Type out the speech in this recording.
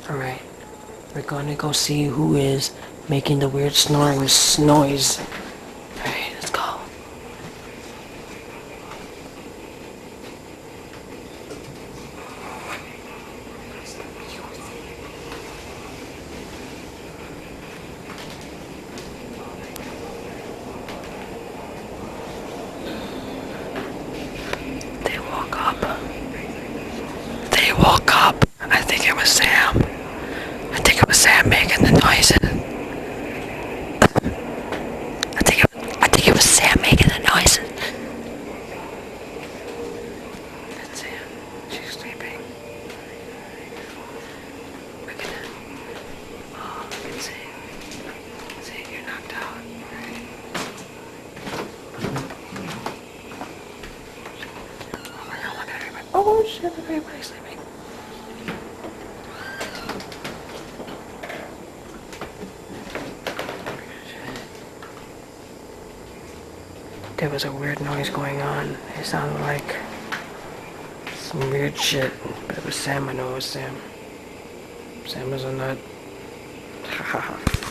Alright, we're gonna go see who is making the weird snoring noise. Alright, let's go. They woke up. They woke up. I think it was Sam. I think it was Sam making the noises. I think it was Sam making the noises. That's Sam. She's sleeping. Look at that. Oh, look at Sam. Sam, you're knocked out. Oh my god, look at everybody. Oh shit, look at everybody sleeping. There was a weird noise going on. It sounded like some weird shit. But it was Sam. I know it was Sam. Sam was a nut. Haha.